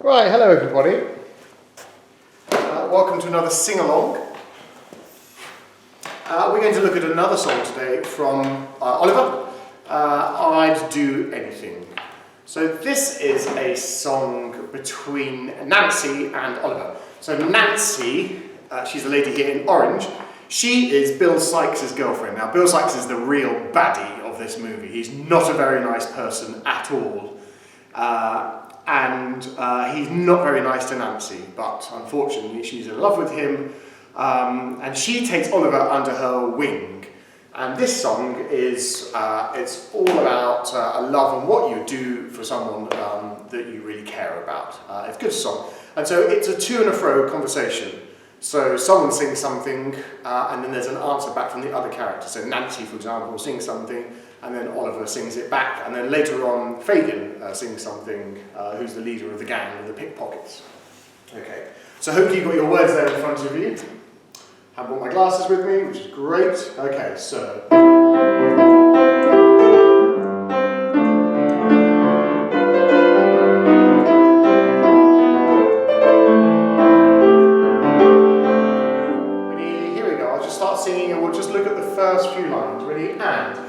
Right, hello everybody. Welcome to another sing-along. We're going to look at another song today from Oliver, I'd Do Anything. So this is a song between Nancy and Oliver. So Nancy, she's the lady here in orange, she is Bill Sykes' girlfriend. Now Bill Sykes is the real baddie of this movie. He's not a very nice person at all. And he's not very nice to Nancy, but unfortunately she's in love with him, and she takes Oliver under her wing. And this song is, it's all about love and what you do for someone that you really care about. It's a good song. And so it's a to and fro conversation. So someone sings something, and then there's an answer back from the other character. So Nancy, for example, sings something, and then Oliver sings it back, and then later on Fagin sings something, who's the leader of the gang of the pickpockets. Okay, so hopefully you've got your words there in front of you. I haven't brought my glasses with me, which is great. Okay, so... Ready? Here we go, I'll just start singing and we'll just look at the first few lines. Ready? And...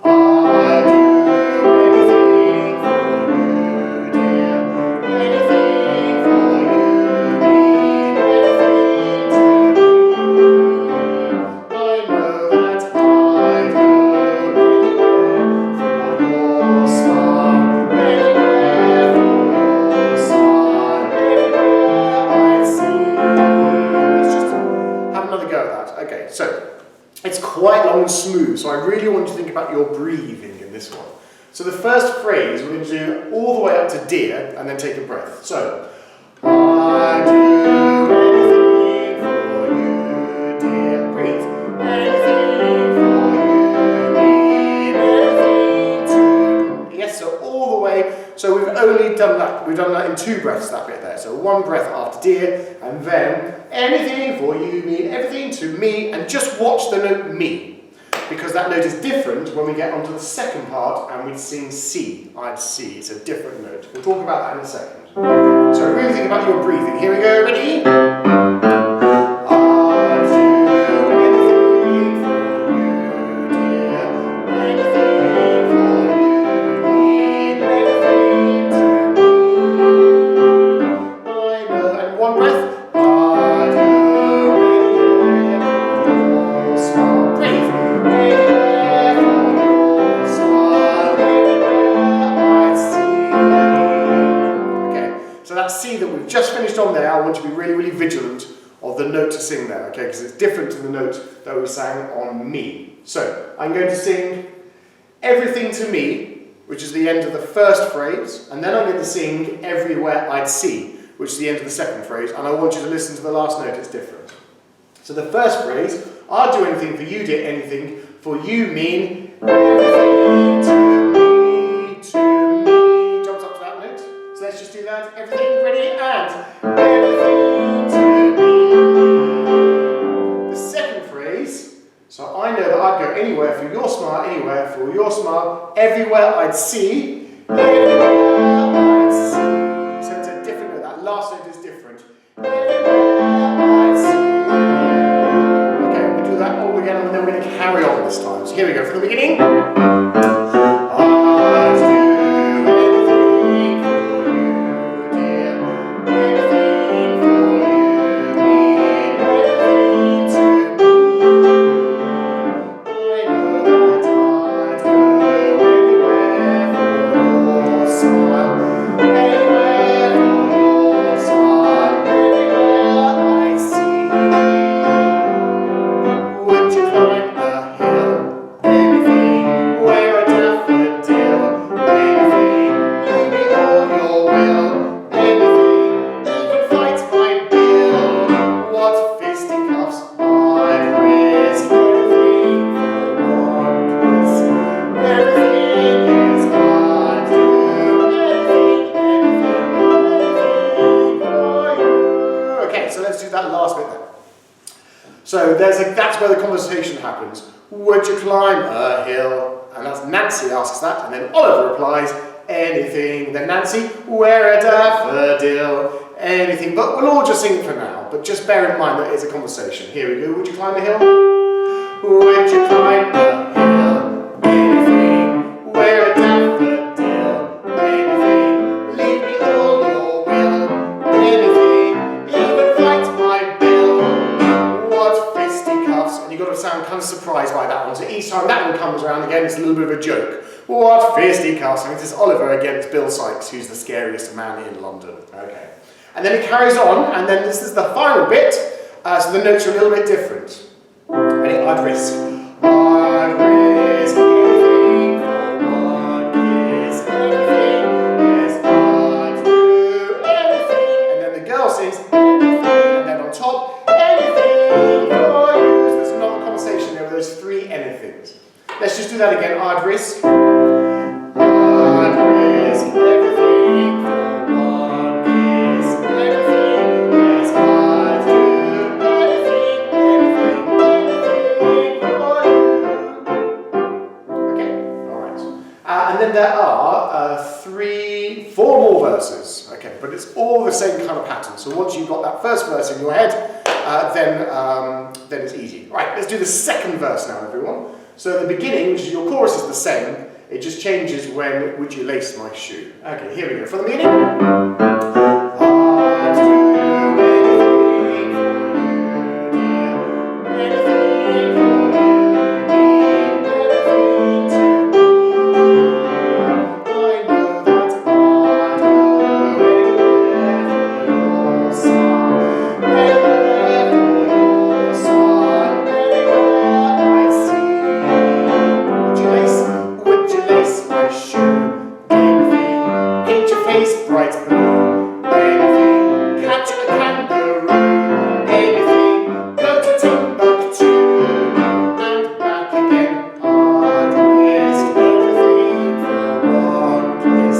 I do anything for you, dear, anything for you, mean anything to me. I know that I'd go anywhere for your smile, anywhere for your smile, anywhere I'd see. Let's just have another go at that. Okay, so. It's quite long and smooth, so I really want you to think about your breathing in this one. So the first phrase, we're going to do all the way up to dear, and then take a breath. So, I do anything for you, dear. Breathe. Anything for you, mean anything to me. Yes, so all the way. So we've only done that. We've done that in two breaths, that bit there. So one breath after dear, and then anything for you, mean everything to me, and just watch the note me, because that note is different when we get onto the second part and we sing C. I'd see. It's a different note. We'll talk about that in a second. So really think about your breathing. Here we go. Ready? C that we've just finished on there, I want you to be really, really vigilant of the note to sing there, okay, because it's different to the note that we sang on me. So, I'm going to sing everything to me, which is the end of the first phrase, and then I'm going to sing everywhere I'd see, which is the end of the second phrase, and I want you to listen to the last note, it's different. So the first phrase, I'd do anything for you, dear, anything for you mean everything to me, to me. Jumps up to that note. So let's just do that. Everything ready and everything to me. The second phrase, so I know that I'd go anywhere for your smile, anywhere for your smile, everywhere I'd see, everywhere I'd see. So it's a different note. That last note is different. Everywhere I'd see. Okay, we'll do that all again and then we're going to carry on this time. So here we go from the beginning. So that's where the conversation happens. Would you climb a hill? And that's Nancy asks that, and then Oliver replies, anything. Then Nancy, wear a daffodil, anything. But we'll all just sing for now, but just bear in mind that it's a conversation. Here we go. Would you climb a hill? Would you climb a hill? Anything. Wear a daffodil, anything. Leave me all your will, anything. Even fight my bill. What fisticuffs. And you've got to sound kind of surprised by that one. So each time that one comes around again, it's a little bit of a joke. What fisticuffs. I mean, this is Oliver against Bill Sykes, who's the scariest man in London. Okay. And then it carries on, and then this is the final bit, so the notes are a little bit different. Ready? I'd risk. I'd risk anything for one kiss, anything. Yes, I'd do anything. And then the girl sings anything, and then on top, anything for you. So there's not a conversation there with those three anythings. Let's just do that again. I'd risk. I'd risk everything for one kiss, everything. Yes, I'd do anything, anything, anything for you. Okay, all right. And then there are 4 more verses. Okay, but it's all the same kind of pattern. So once you've got that first verse in your head, then it's easy. Right, let's do the second verse now, everyone. So at the beginning, which is your chorus is the same, it just changes when would you lace my shoe. Okay, here we go. From the beginning. I'd do anything for you, dear. Anything for you, dear. Anything to me. I know that I'd go anywhere for your son. Anywhere for your son. Anywhere I see. Would you lace my shoe? Anything. Paint your face bright blue. Anything. Catch a kangaroo. Anything. Go to Timbuktu and back again. I'd risk everything for one kiss.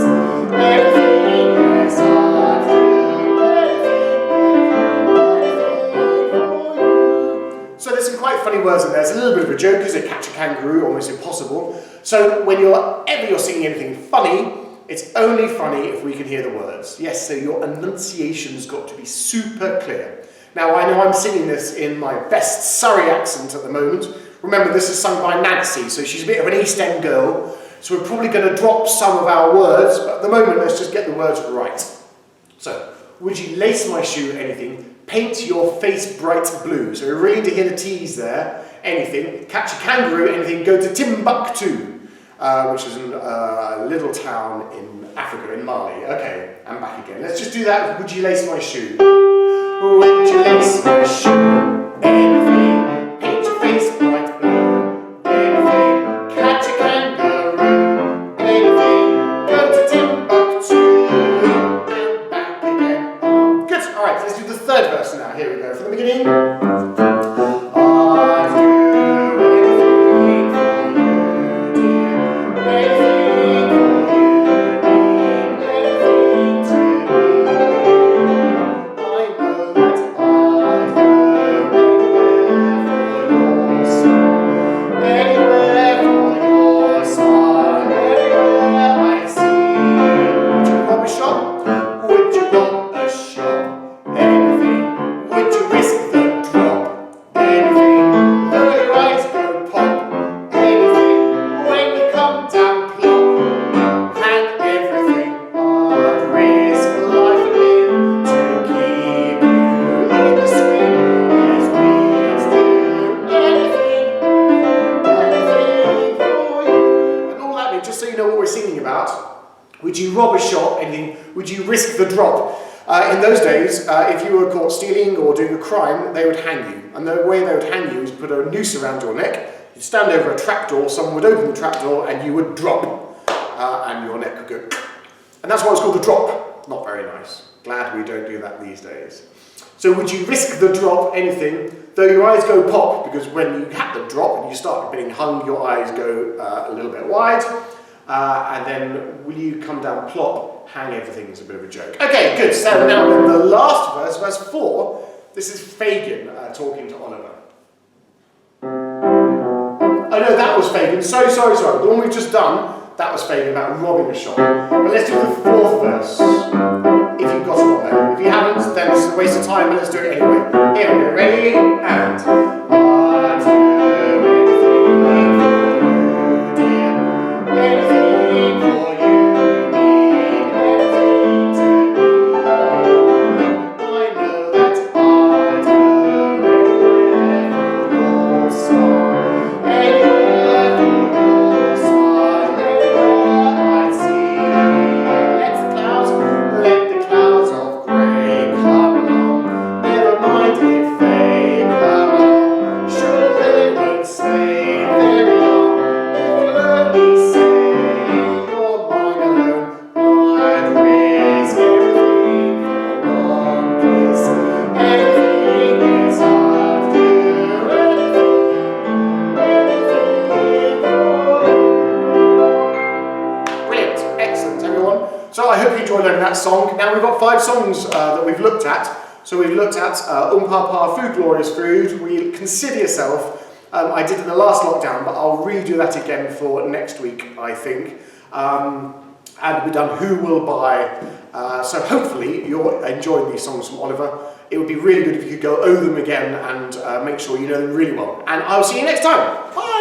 Everything, yes, I'd do anything for you. So there's some quite funny words in there. It's a little bit of a joke, is it? Catch a kangaroo, almost impossible. So whenever you're singing anything funny, it's only funny if we can hear the words. Yes, so your enunciation's got to be super clear. Now, I know I'm singing this in my best Surrey accent at the moment. Remember, this is sung by Nancy, so she's a bit of an East End girl, so we're probably going to drop some of our words, but at the moment, let's just get the words right. So, would you lace my shoe, anything? Paint your face bright blue. So we're really to hear the T's there. Anything. Catch a kangaroo, anything. Go to Timbuktu. Which is a little town in Africa, in Mali. Okay, and back again. Let's just do that. Would you lace my shoe? Would you lace my shoe? Anything. Paint your face bright blue. Anything. Catch a kangaroo. Anything. Go to Timbuktu and back again. Good. All right. Let's do the third verse now. Here we go. From the beginning. Would you rob a shop? Anything? Would you risk the drop? In those days, if you were caught stealing or doing a crime, they would hang you. And the way they would hang you is put a noose around your neck. You'd stand over a trapdoor, someone would open the trapdoor, and you would drop. And your neck would go. And that's why it's called the drop. Not very nice. Glad we don't do that these days. So would you risk the drop, anything, though your eyes go pop? Because when you have the drop and you start being hung, your eyes go a little bit wide. And then will you come down plop, hang everything is a bit of a joke. Okay, good. So now in the last verse, verse 4, this is Fagin talking to Oliver. Oh no, that was Fagin. Sorry. The one we've just done, That was failing about robbing a shop. But let's do the fourth verse. If you've got it on there. If you haven't, then this is a waste of time, but let's do it anyway. Here we go. Ready? And I'd do anything for you, dear. Anything for you, need anything to me. I know that I'd go anywhere for your smile. Anywhere for your smile. Anywhere I'd see. Let the clouds of grey come along. Never mind if they come along. Sure they won't stay very long. If you'll only say you're mine alone, I'd risk everything for one kiss. Anything, yes, I'd do anything for you. Brilliant, excellent, everyone. So I hope you enjoyed learning that song. Now we've got 5 songs that we've looked at. So we've looked at Papa, Food Glorious Food, We Consider Yourself. I did in the last lockdown, but I'll redo that again for next week, I think. And we've done Who Will Buy. So hopefully you're enjoying these songs from Oliver. It would be really good if you could go over them again and make sure you know them really well. And I'll see you next time. Bye!